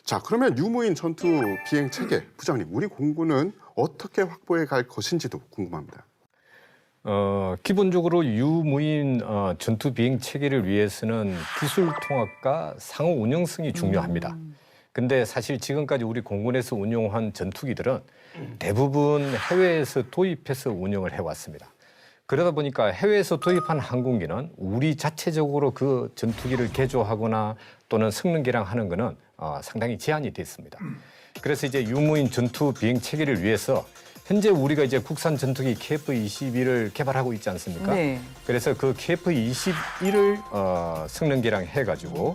자, 그러면 유무인 전투 비행 체계 부장님, 우리 공군은 어떻게 확보해 갈 것인지도 궁금합니다. 기본적으로 유무인 전투 비행 체계를 위해서는 기술 통합과 상호 운영성이 중요합니다. 근데 사실 지금까지 우리 공군에서 운용한 전투기들은 대부분 해외에서 도입해서 운영을 해왔습니다. 그러다 보니까 해외에서 도입한 항공기는 우리 자체적으로 그 전투기를 개조하거나 또는 성능 개량하는 거는 상당히 제한이 됐습니다. 그래서 이제 유무인 전투 비행 체계를 위해서 현재 우리가 이제 국산 전투기 KF-21을 개발하고 있지 않습니까? 네. 그래서 그 KF-21을 성능 개량해가지고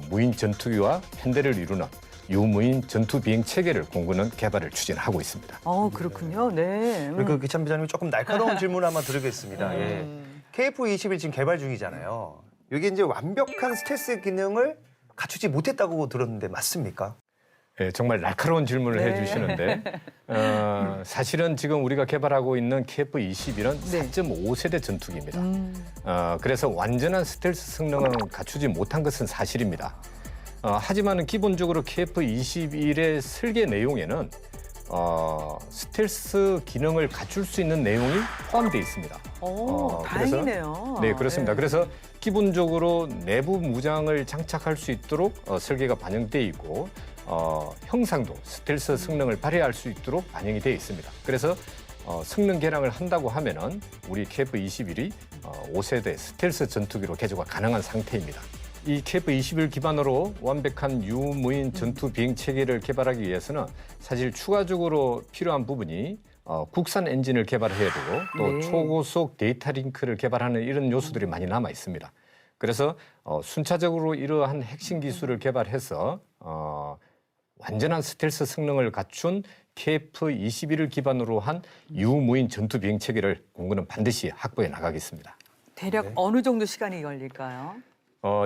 무인 전투기와 편대를 이루는 유무인 전투 비행 체계를 공군은 개발을 추진하고 있습니다. 그렇군요. 네. 그리고 기찬 비자님이 조금 날카로운 질문 한번 드리겠습니다. 예. KF-21 지금 개발 중이잖아요. 이게 이제 완벽한 스텔스 기능을 갖추지 못했다고 들었는데 맞습니까? 네, 정말 날카로운 질문을 네. 해주시는데 사실은 지금 우리가 개발하고 있는 KF-21은 네. 4.5세대 전투기입니다. 그래서 완전한 스텔스 성능을 갖추지 못한 것은 사실입니다. 하지만 기본적으로 KF-21의 설계 내용에는 스텔스 기능을 갖출 수 있는 내용이 포함되어 있습니다. 다행이네요. 네, 그렇습니다. 네. 그래서 기본적으로 내부 무장을 장착할 수 있도록 설계가 반영되어 있고 형상도 스텔스 성능을 발휘할 수 있도록 반영이 되어 있습니다. 그래서 성능 개량을 한다고 하면은 우리 KF-21이 5세대 스텔스 전투기로 개조가 가능한 상태입니다. 이 KF-21 기반으로 완벽한 유무인 전투 비행 체계를 개발하기 위해서는 사실 추가적으로 필요한 부분이 국산 엔진을 개발해야 되고 또 네. 초고속 데이터 링크를 개발하는 이런 요소들이 많이 남아 있습니다. 그래서 순차적으로 이러한 핵심 기술을 개발해서 완전한 스텔스 성능을 갖춘 KF-21을 기반으로 한 유무인 전투 비행 체계를 공군은 반드시 확보해 나가겠습니다. 대략 어느 정도 시간이 걸릴까요?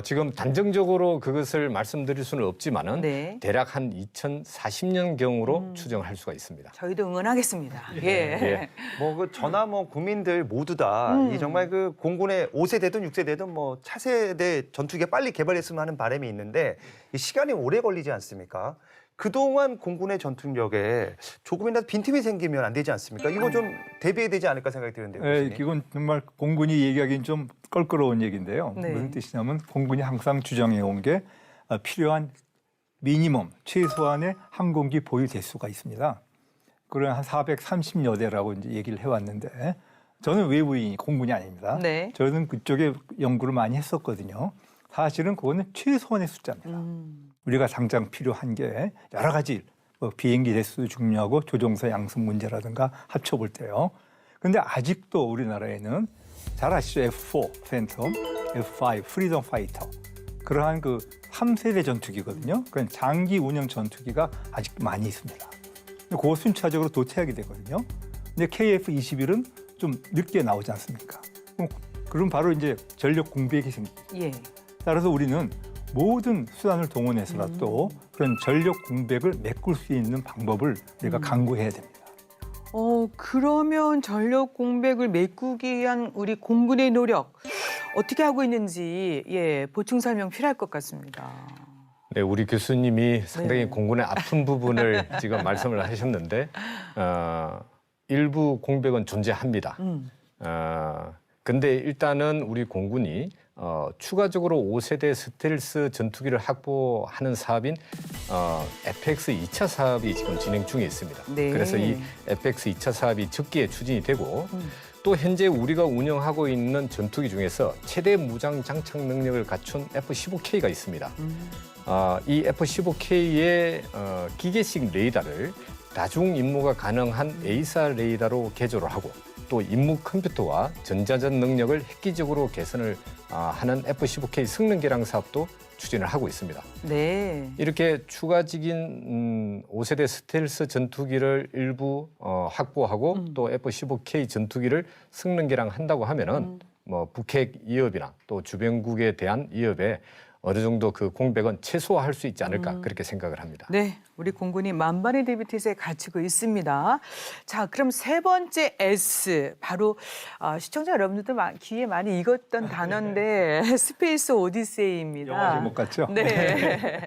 지금 단정적으로 그것을 말씀드릴 수는 없지만은 네. 대략 한 2040년경으로 추정할 수가 있습니다. 저희도 응원하겠습니다. 예. 예. 뭐 그 저나 뭐 국민들 모두 다 이 정말 그 공군의 5세대든 6세대든 뭐 차세대 전투기가 빨리 개발했으면 하는 바람이 있는데 이 시간이 오래 걸리지 않습니까? 그동안 공군의 전투력에 조금이라도 빈틈이 생기면 안 되지 않습니까? 이거 좀 대비해야 되지 않을까 생각이 드는데요. 예, 교수님. 이건 정말 공군이 얘기하기는 좀 껄끄러운 얘기인데요. 네. 무슨 뜻이냐면 공군이 항상 주장해 온 게 필요한 미니멈, 최소한의 항공기 보유 대수가 있습니다. 그걸 한 430여 대라고 이제 얘기를 해왔는데 저는 외부인이 공군이 아닙니다. 네. 저는 그쪽에 연구를 많이 했었거든요. 사실은 그거는 최소한의 숫자입니다. 우리가 당장 필요한 게 여러 가지 뭐 비행기 대수도 중요하고 조종사 양성 문제라든가 합쳐볼 때요. 그런데 아직도 우리나라에는 잘 아시죠? F4 팬텀, F5 프리덤 파이터 그러한 그 3세대 전투기거든요. 그런 장기 운영 전투기가 아직 많이 있습니다. 그거 순차적으로 도태하게 되거든요. 근데 KF-21은 좀 늦게 나오지 않습니까? 그럼 바로 이제 전력 공백이 생깁니다. 예. 따라서 우리는 모든 수단을 동원해서라도 그런 전력 공백을 메꿀 수 있는 방법을 우리가 강구해야 됩니다. 그러면 전력 공백을 메꾸기 위한 우리 공군의 노력 어떻게 하고 있는지 보충 설명 필요할 것 같습니다. 네, 우리 교수님이 상당히 네. 공군의 아픈 부분을 지금 말씀을 하셨는데 일부 공백은 존재합니다. 근데 일단은 우리 공군이 추가적으로 5세대 스텔스 전투기를 확보하는 사업인 FX 2차 사업이 지금 진행 중에 있습니다. 네. 그래서 이 FX 2차 사업이 적기에 추진이 되고 또 현재 우리가 운영하고 있는 전투기 중에서 최대 무장 장착 능력을 갖춘 F-15K가 있습니다. 이 F-15K의 기계식 레이더를 다중 임무가 가능한 에이사 레이더로 개조를 하고 또 임무 컴퓨터와 전자전 능력을 획기적으로 개선을 하는 F-15K 성능 개량 사업도 추진을 하고 있습니다. 네. 이렇게 추가적인 5세대 스텔스 전투기를 일부 확보하고 또 F-15K 전투기를 성능 개량한다고 하면은 뭐 북핵 위협이나 또 주변국에 대한 위협에 어느 정도 그 공백은 최소화할 수 있지 않을까 그렇게 생각을 합니다. 네, 우리 공군이 만반의 대비태세에 갖추고 있습니다. 자, 그럼 세 번째 S, 바로 시청자 여러분들도 귀에 많이 익었던 단어인데 스페이스 오디세이입니다. 영화 제목 같죠? 네.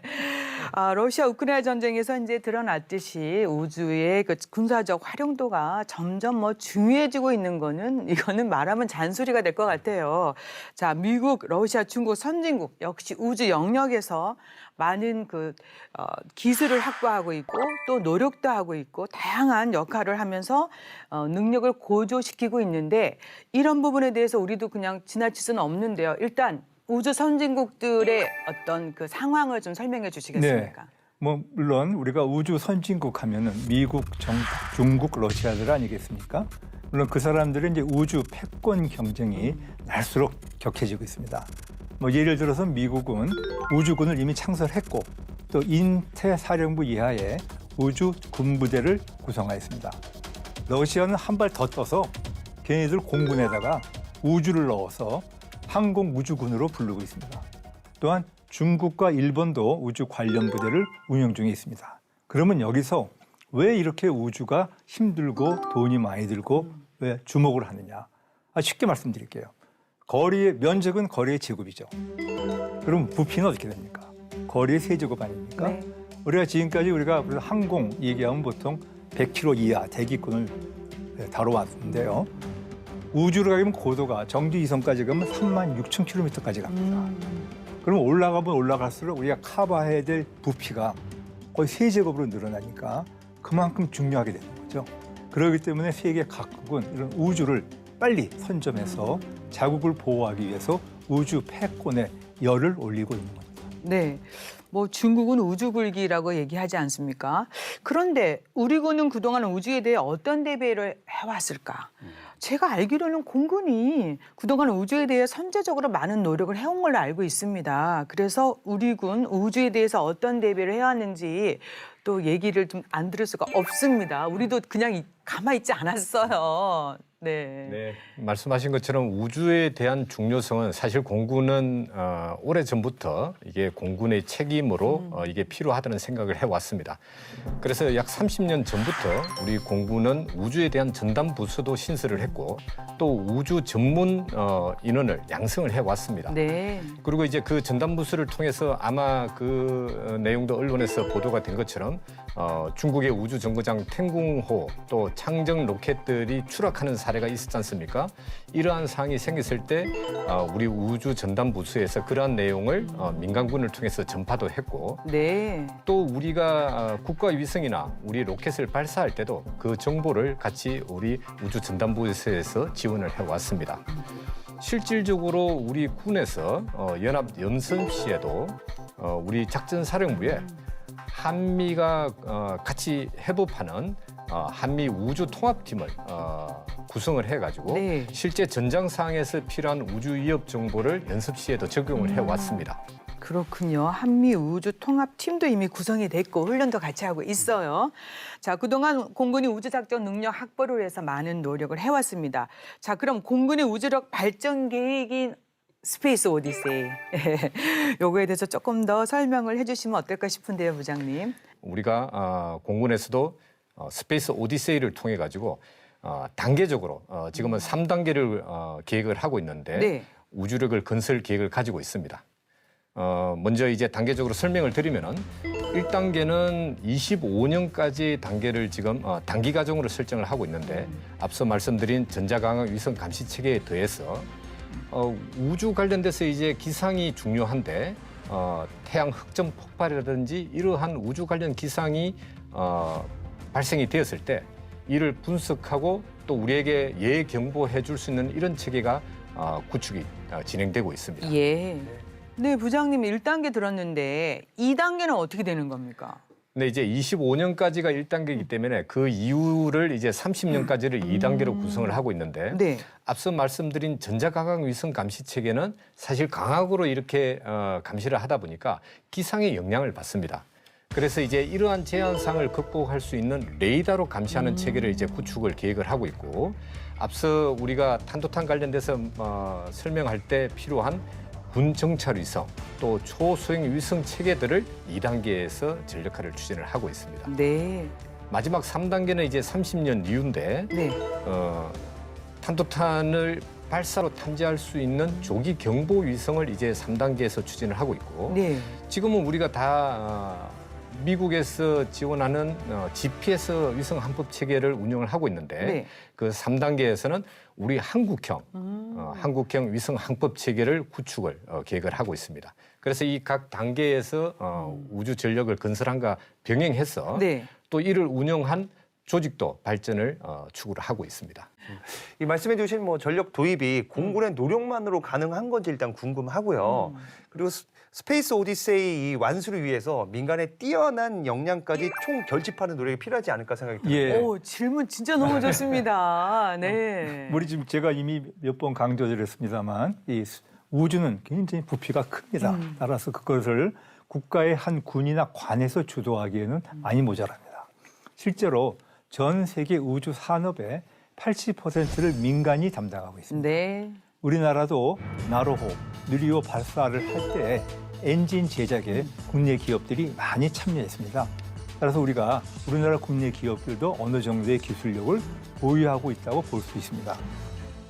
러시아 우크라이나 전쟁에서 이제 드러났듯이 우주의 그 군사적 활용도가 점점 중요해지고 있는 이거는 말하면 잔소리가 될 것 같아요. 자, 미국, 러시아, 중국, 선진국 역시 우주 영역에서 많은 기술을 확보하고 있고 또 노력도 하고 있고 다양한 역할을 하면서 능력을 고조시키고 있는데 이런 부분에 대해서 우리도 그냥 지나칠 수는 없는데요. 일단 우주 선진국들의 어떤 그 상황을 좀 설명해 주시겠습니까? 뭐 물론 우리가 우주 선진국 하면은 미국, 중국, 러시아들 아니겠습니까? 물론 그 사람들은 이제 우주 패권 경쟁이 날수록 격해지고 있습니다. 뭐 예를 들어서 미국은 우주군을 이미 창설했고 또 인태 사령부 이하의 우주 군부대를 구성하였습니다. 러시아는 한 발 더 떠서 걔네들 공군에다가 우주를 넣어서 항공 우주군으로 부르고 있습니다. 또한 중국과 일본도 우주 관련 부대를 운영 중에 있습니다. 그러면 여기서 왜 이렇게 우주가 힘들고 돈이 많이 들고 왜 주목을 하느냐? 쉽게 말씀드릴게요. 면적은 거리의 제곱이죠. 그럼 부피는 어떻게 됩니까? 거리의 세제곱 아닙니까? 네. 우리가 지금까지 우리가 항공 얘기하면 보통 100km 이하 대기권을 다뤄왔는데요. 우주로 가면 고도가 정주 이성까지 가면 36,000km까지 갑니다. 그럼 올라가면 올라갈수록 우리가 커버해야 될 부피가 거의 세제곱으로 늘어나니까 그만큼 중요하게 되는 거죠. 그렇기 때문에 세계 각국은 이런 우주를 빨리 선점해서 자국을 보호하기 위해서 우주 패권에 열을 올리고 있는 겁니다. 네. 중국은 우주굴기라고 얘기하지 않습니까? 그런데 우리 군은 그동안 우주에 대해 어떤 대비를 해왔을까? 제가 알기로는 공군이 그동안 우주에 대해 선제적으로 많은 노력을 해온 걸로 알고 있습니다. 그래서 우리 군 우주에 대해서 어떤 대비를 해왔는지 또 얘기를 좀 안 들을 수가 없습니다. 우리도 그냥 가만히 있지 않았어요. 네. 네, 말씀하신 것처럼 우주에 대한 중요성은 사실 공군은 오래 전부터 이게 공군의 책임으로 이게 필요하다는 생각을 해왔습니다. 그래서 약 30년 전부터 우리 공군은 우주에 대한 전담 부서도 신설을 했고 또 우주 전문 인원을 양성을 해왔습니다. 네. 그리고 이제 그 전담 부서를 통해서 아마 그 내용도 언론에서 보도가 된 것처럼 중국의 우주 정거장 탱궁호 또 창정 로켓들이 추락하는 사례가 있었지 않습니까? 이러한 상황이 생겼을 때 우리 우주 전담 부서에서 그러한 내용을 민간군을 통해서 전파도 했고 네. 또 우리가 국가 위성이나 우리 로켓을 발사할 때도 그 정보를 같이 우리 우주 전담 부서에서 지원을 해왔습니다. 실질적으로 우리 군에서 연합 연습 시에도 우리 작전사령부에 한미가 같이 협업하는 한미 우주 통합팀을 구성을 해가지고 네. 실제 전장 상황에서 필요한 우주 위협 정보를 연습 시에도 적용을 해왔습니다. 그렇군요. 한미 우주 통합 팀도 이미 구성이 됐고 훈련도 같이 하고 있어요. 자, 그동안 공군이 우주 작전 능력 확보를 위해서 많은 노력을 해왔습니다. 자, 그럼 공군의 우주력 발전 계획인 스페이스 오디세이 요거에 대해서 조금 더 설명을 해주시면 어떨까 싶은데요, 부장님. 우리가 공군에서도 스페이스 오디세이를 통해 가지고 단계적으로 지금은 3단계를 계획을 하고 있는데 네. 우주력을 건설 계획을 가지고 있습니다. 먼저 이제 단계적으로 설명을 드리면은 1단계는 25년까지 단계를 지금 단기 과정으로 설정을 하고 있는데 앞서 말씀드린 전자강학 위성 감시 체계에 더해서 우주 관련돼서 이제 기상이 중요한데 태양 흑점 폭발이라든지 이러한 우주 관련 기상이 발생이 되었을 때 이를 분석하고 또 우리에게 예경보해 줄 수 있는 이런 체계가 구축이 진행되고 있습니다. 예. 네, 부장님 1단계 들었는데 2단계는 어떻게 되는 겁니까? 근데 이제 25년까지가 1단계이기 때문에 그 이후를 이제 30년까지를 2단계로 구성을 하고 있는데 네. 앞서 말씀드린 전자광학 위성 감시 체계는 사실 광학으로 이렇게 감시를 하다 보니까 기상의 영향을 받습니다. 그래서 이제 이러한 제한상을 극복할 수 있는 레이더로 감시하는 체계를 이제 구축을 계획을 하고 있고 앞서 우리가 탄도탄 관련돼서 설명할 때 필요한 군 정찰 위성 또 초소형 위성 체계들을 2단계에서 전력화를 추진을 하고 있습니다. 네. 마지막 3단계는 이제 30년 이후인데 네. 탄도탄을 발사로 탐지할 수 있는 조기 경보 위성을 이제 3단계에서 추진을 하고 있고 네. 지금은 우리가 다 미국에서 지원하는 GPS 위성 항법 체계를 운영을 하고 있는데 네. 그 3단계에서는 우리 한국형 한국형 위성 항법 체계를 구축을 계획을 하고 있습니다. 그래서 이 각 단계에서 우주 전력을 건설함과 병행해서 네. 또 이를 운영한 조직도 발전을 추구를 하고 있습니다. 이 말씀해 주신 뭐 전력 도입이 공군의 노력만으로 가능한 건지 일단 궁금하고요. 그리고 스페이스 오디세이 이 완수를 위해서 민간의 뛰어난 역량까지 총 결집하는 노력이 필요하지 않을까 생각이 들어요. 예. 오, 질문 진짜 너무 좋습니다. 네. 우리 지금 제가 이미 몇 번 강조드렸습니다만 이 우주는 굉장히 부피가 큽니다. 따라서 그것을 국가의 한 군이나 관에서 주도하기에는 많이 모자랍니다. 실제로 전 세계 우주 산업의 80%를 민간이 담당하고 있습니다. 네. 우리나라도 나로호, 누리호 발사를 할 때 엔진 제작에 국내 기업들이 많이 참여했습니다. 따라서 우리나라 국내 기업들도 어느 정도의 기술력을 보유하고 있다고 볼 수 있습니다.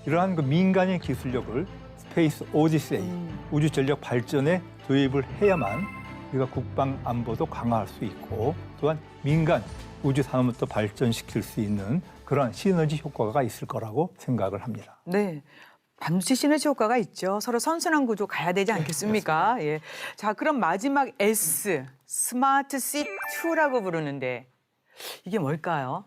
이러한 그 민간의 기술력을 스페이스 오디세이, 우주 전력 발전에 도입을 해야만 우리가 국방 안보도 강화할 수 있고 또한 민간 우주 산업도 발전시킬 수 있는 그런 시너지 효과가 있을 거라고 생각을 합니다. 네. 반드시 시너지 효과가 있죠. 서로 선순환 구조 가야 되지 않겠습니까? 예. 자, 그럼 마지막 S, 스마트 C2라고 부르는데 이게 뭘까요?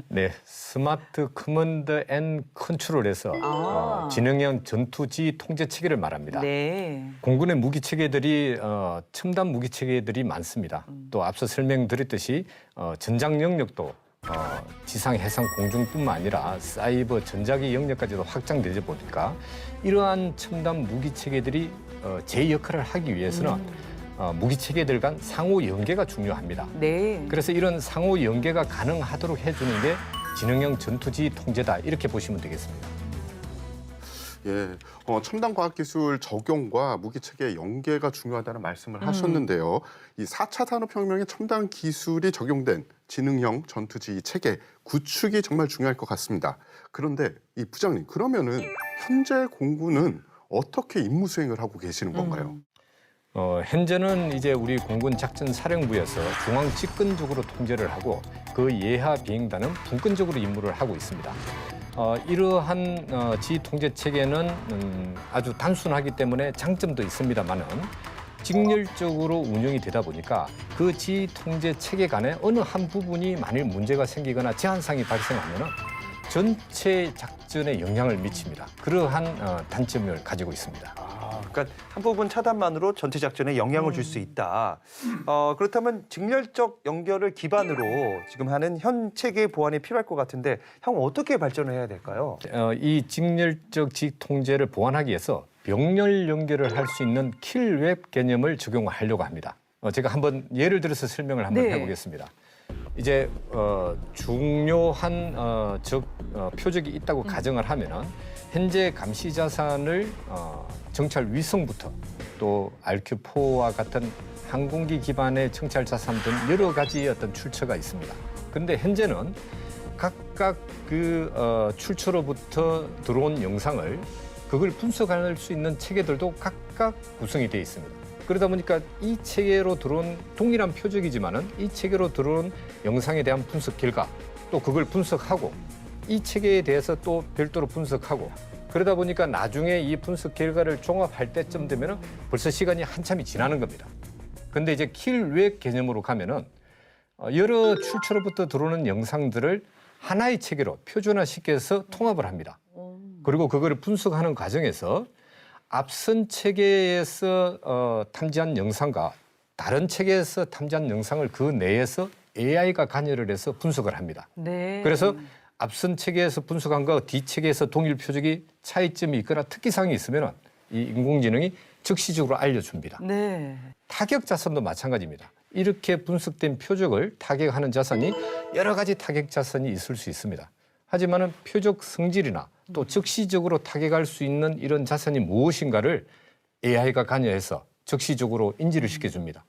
네, 스마트 커먼드 앤 컨트롤에서 지능형 전투 지휘 통제 체계를 말합니다. 네. 공군의 무기 체계들이 첨단 무기 체계들이 많습니다. 또 앞서 설명드렸듯이 전장 영역도 지상, 해상, 공중뿐만 아니라 사이버, 전자기 영역까지도 확장되다 보니까 이러한 첨단 무기 체계들이 제 역할을 하기 위해서는 무기 체계들 간 상호 연계가 중요합니다. 네. 그래서 이런 상호 연계가 가능하도록 해주는 게 지능형 전투지 통제다 이렇게 보시면 되겠습니다. 예, 첨단 과학기술 적용과 무기체계 연계가 중요하다는 말씀을 하셨는데요. 이 4차 산업혁명의 첨단 기술이 적용된 지능형 전투지 체계 구축이 정말 중요할 것 같습니다. 그런데 이 부장님, 그러면은 현재 공군은 어떻게 임무 수행을 하고 계시는 건가요? 현재는 이제 우리 공군 작전사령부에서 중앙 집권적으로 통제를 하고 그 예하 비행단은 분권적으로 임무를 하고 있습니다. 이러한 지휘 통제 체계는 아주 단순하기 때문에 장점도 있습니다만은 직렬적으로 운영이 되다 보니까 그 지휘 통제 체계 간에 어느 한 부분이 만일 문제가 생기거나 제한상이 발생하면은 전체 작전에 영향을 미칩니다. 그러한 단점을 가지고 있습니다. 그러니까 한 부분 차단만으로 전체 작전에 영향을 줄 수 있다. 그렇다면 직렬적 연결을 기반으로 지금 하는 현 체계 보완이 필요할 것 같은데 형 어떻게 발전을 해야 될까요? 이 직렬적 지휘 통제를 보완하기 위해서 병렬 연결을 할 수 있는 킬웹 개념을 적용하려고 합니다. 제가 한번 예를 들어서 설명을 한번 네. 해보겠습니다. 이제 중요한 표적이 있다고 가정을 하면은 현재 감시 자산을 정찰 위성부터 또 RQ4와 같은 항공기 기반의 정찰 자산 등 여러 가지의 어떤 출처가 있습니다. 그런데 현재는 각각 그 출처로부터 들어온 영상을 그걸 분석할 수 있는 체계들도 각각 구성이 되어 있습니다. 그러다 보니까 이 체계로 들어온 동일한 표적이지만은 이 체계로 들어온 영상에 대한 분석 결과 또 그걸 분석하고 이 체계에 대해서 또 별도로 분석하고 그러다 보니까 나중에 이 분석 결과를 종합할 때쯤 되면은 벌써 시간이 한참이 지나는 겁니다. 근데 이제 킬웹 개념으로 가면은 여러 출처로부터 들어오는 영상들을 하나의 체계로 표준화시켜서 통합을 합니다. 그리고 그거를 분석하는 과정에서 앞선 체계에서 탐지한 영상과 다른 체계에서 탐지한 영상을 그 내에서 AI가 관여를 해서 분석을 합니다. 네. 그래서 앞선 체계에서 분석한 거 뒷체계에서 동일 표적이 차이점이 있거나 특기사항이 있으면 이 인공지능이 즉시적으로 알려줍니다. 네. 타격 자산도 마찬가지입니다. 이렇게 분석된 표적을 타격하는 자산이 여러 가지 타격 자산이 있을 수 있습니다. 하지만은 표적 성질이나 또 즉시적으로 타격할 수 있는 이런 자산이 무엇인가를 AI가 관여해서 즉시적으로 인지를 시켜줍니다.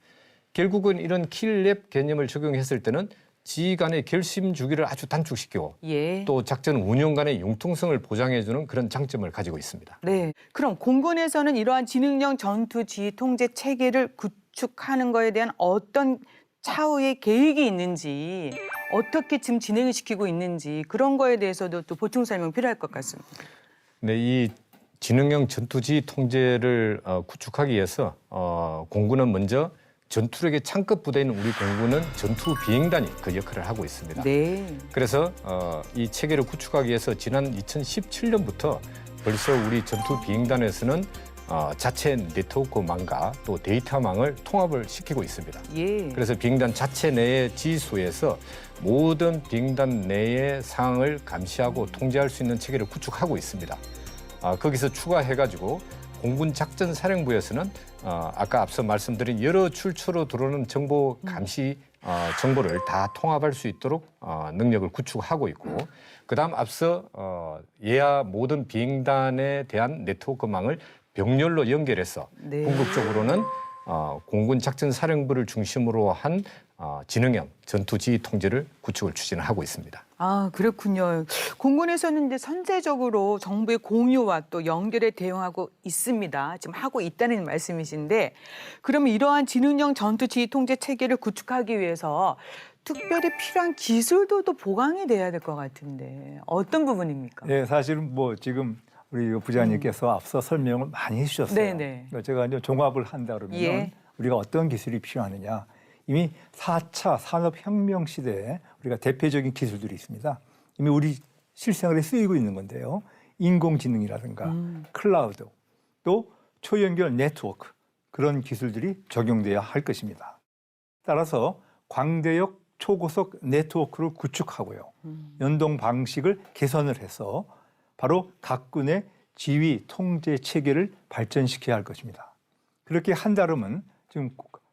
결국은 이런 킬랩 개념을 적용했을 때는 지휘 간의 결심 주기를 아주 단축시키고 예. 또 작전 운영 간의 융통성을 보장해주는 그런 장점을 가지고 있습니다. 네. 그럼 공군에서는 이러한 지능형 전투 지휘 통제 체계를 구축하는 거에 대한 어떤 차후의 계획이 있는지 어떻게 지금 진행을 시키고 있는지 그런 거에 대해서도 또 보충 설명 필요할 것 같습니다. 네, 이 지능형 전투지 통제를 구축하기 위해서 공군은 먼저 전투력의 창급 부대인 우리 공군은 전투 비행단이 그 역할을 하고 있습니다. 네. 그래서 이 체계를 구축하기 위해서 지난 2017년부터 벌써 우리 전투 비행단에서는 자체 네트워크망과 또 데이터망을 통합을 시키고 있습니다. 예. 그래서 비행단 자체 내의 지휘소에서 모든 비행단 내의 상황을 감시하고 통제할 수 있는 체계를 구축하고 있습니다. 거기서 추가해가지고 공군 작전사령부에서는 아까 앞서 말씀드린 여러 출처로 들어오는 정보 감시 정보를 다 통합할 수 있도록 능력을 구축하고 있고 그다음 앞서 예하 모든 비행단에 대한 네트워크망을 병렬로 연결해서 네. 궁극적으로는 공군 작전사령부를 중심으로 한 지능형 전투지휘 통제를 구축을 추진하고 있습니다. 아, 그렇군요. 공군에서는 이제 선제적으로 정보의 공유와 또 연결에 대응하고 있습니다. 지금 하고 있다는 말씀이신데 그러면 이러한 지능형 전투 지휘 통제 체계를 구축하기 위해서 특별히 필요한 기술도 또 보강이 돼야 될 것 같은데 어떤 부분입니까? 예, 사실은 뭐 지금 우리 부장님께서 앞서 설명을 많이 해주셨어요. 네네. 그러니까 제가 이제 종합을 한다 그러면 예. 우리가 어떤 기술이 필요하느냐. 이미 4차 산업혁명 시대에 우리가 대표적인 기술들이 있습니다. 이미 우리 실생활에 쓰이고 있는 건데요. 인공지능이라든가 클라우드, 또 초연결 네트워크 그런 기술들이 적용돼야 할 것입니다. 따라서 광대역 초고속 네트워크를 구축하고요. 연동 방식을 개선을 해서 바로 각 군의 지휘 통제 체계를 발전시켜야 할 것입니다. 그렇게 한다름은 지금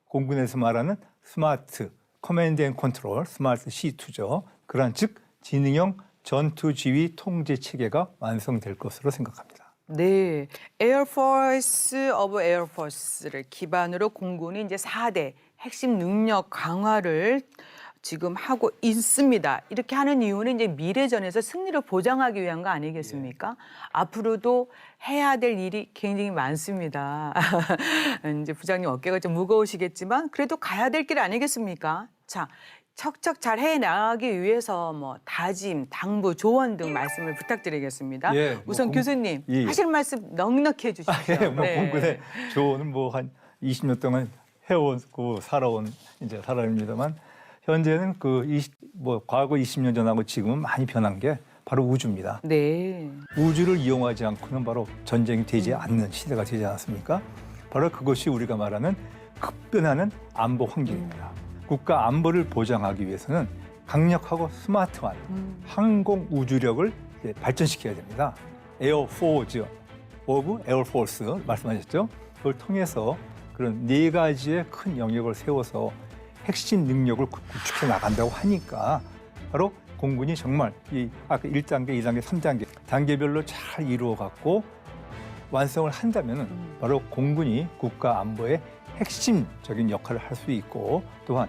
공군에서 말하는 스마트 커맨드 앤 컨트롤, 스마트 C2죠. 그러한 즉 지능형 전투 지휘 통제 체계가 완성될 것으로 생각합니다. 네, 에어포스 오브 에어포스를 기반으로 공군이 이제 4대 핵심 능력 강화를 지금 하고 있습니다. 이렇게 하는 이유는 이제 미래전에서 승리를 보장하기 위한 거 아니겠습니까? 앞으로도 해야 될 일이 굉장히 많습니다. 이제 부장님 어깨가 좀 무거우시겠지만 그래도 가야 될 길 아니겠습니까? 자, 척척 잘 해나가기 위해서 뭐 다짐, 당부, 조언 등 말씀을 부탁드리겠습니다. 예, 뭐 우선 교수님 예. 하실 말씀 넉넉히 해주십시오. 공군의 조언은 뭐 한 20년 동안 해오고 살아온 이제 사람입니다만 현재는 과거 20년 전하고 지금은 많이 변한 게 바로 우주입니다. 네. 우주를 이용하지 않고는 바로 전쟁이 되지 않는 시대가 되지 않았습니까? 바로 그것이 우리가 말하는 급변하는 안보 환경입니다. 국가 안보를 보장하기 위해서는 강력하고 스마트한 항공 우주력을 발전시켜야 됩니다. 에어포즈 오브 에어포스 말씀하셨죠? 그걸 통해서 그런 4가지의 큰 영역을 세워서 핵심 능력을 구축해 나간다고 하니까 바로 공군이 정말 이 아까 1단계, 2단계, 3단계 단계별로 잘 이루어 갖고 완성을 한다면은 바로 공군이 국가 안보의 핵심적인 역할을 할 수 있고 또한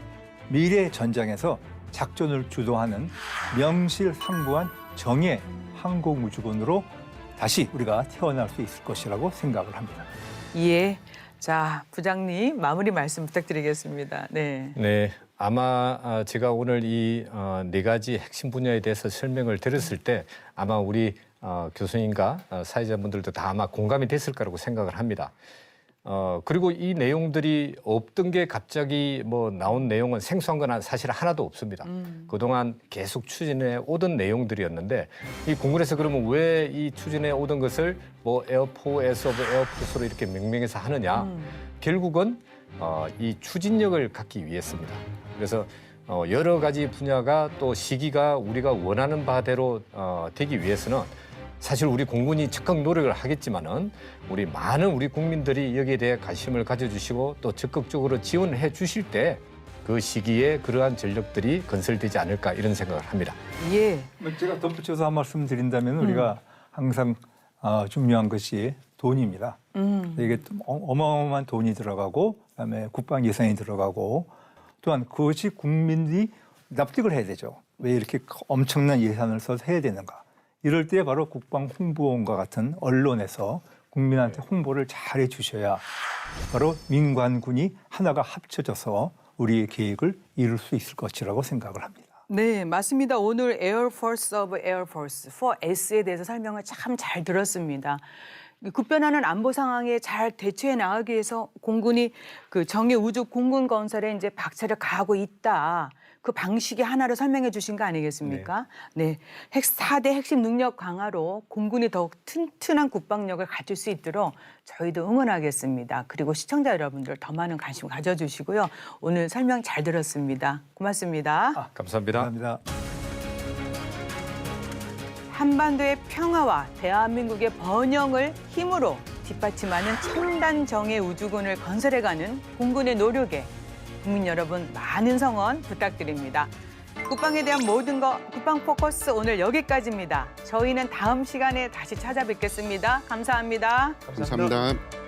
미래 전장에서 작전을 주도하는 명실상부한 정예 항공우주군으로 다시 우리가 태어날 수 있을 것이라고 생각을 합니다. 예. 자, 부장님 마무리 말씀 부탁드리겠습니다. 네. 네, 아마 제가 오늘 이 4가지 핵심 분야에 대해서 설명을 드렸을 때 아마 우리 교수님과 사회자분들도 다 아마 공감이 됐을 거라고 생각을 합니다. 그리고 이 내용들이 없던 게 갑자기 뭐 나온 내용은 생소한 건 사실 하나도 없습니다. 그동안 계속 추진해 오던 내용들이었는데 이 공군에서 그러면 왜 이 추진해 오던 것을 뭐 에어포스 오브 에어포스로 이렇게 명명해서 하느냐. 결국은 이 추진력을 갖기 위해서입니다. 그래서 여러 가지 분야가 또 시기가 우리가 원하는 바대로 되기 위해서는 사실 우리 공군이 적극 노력을 하겠지만은 우리 많은 우리 국민들이 여기에 대해 관심을 가져주시고 또 적극적으로 지원해 주실 때 그 시기에 그러한 전력들이 건설되지 않을까 이런 생각을 합니다. 예. 제가 덧붙여서 한 말씀 드린다면 우리가 항상 중요한 것이 돈입니다. 이게 어마어마한 돈이 들어가고 그다음에 국방 예산이 들어가고 또한 그것이 국민들이 납득을 해야 되죠. 왜 이렇게 엄청난 예산을 써서 해야 되는가. 이럴 때 바로 국방 홍보원과 같은 언론에서 국민한테 홍보를 잘해 주셔야 바로 민관군이 하나가 합쳐져서 우리의 계획을 이룰 수 있을 것이라고 생각을 합니다. 네, 맞습니다. 오늘 에어포스 오브 에어포스 4S에 대해서 설명을 참 잘 들었습니다. 급변하는 안보 상황에 잘 대처해 나가기 위해서 공군이 그 정예 우주 공군 건설에 이제 박차를 가하고 있다. 그 방식의 하나를 설명해 주신 거 아니겠습니까? 네. 4대 핵심 능력 강화로 공군이 더욱 튼튼한 국방력을 갖출 수 있도록 저희도 응원하겠습니다. 그리고 시청자 여러분들 더 많은 관심 가져주시고요. 오늘 설명 잘 들었습니다. 고맙습니다. 감사합니다. 감사합니다. 한반도의 평화와 대한민국의 번영을 힘으로 뒷받침하는 첨단 정예 우주군을 건설해가는 공군의 노력에 국민 여러분 많은 성원 부탁드립니다. 국방에 대한 모든 것 국방 포커스 오늘 여기까지입니다. 저희는 다음 시간에 다시 찾아뵙겠습니다. 감사합니다. 감사합니다.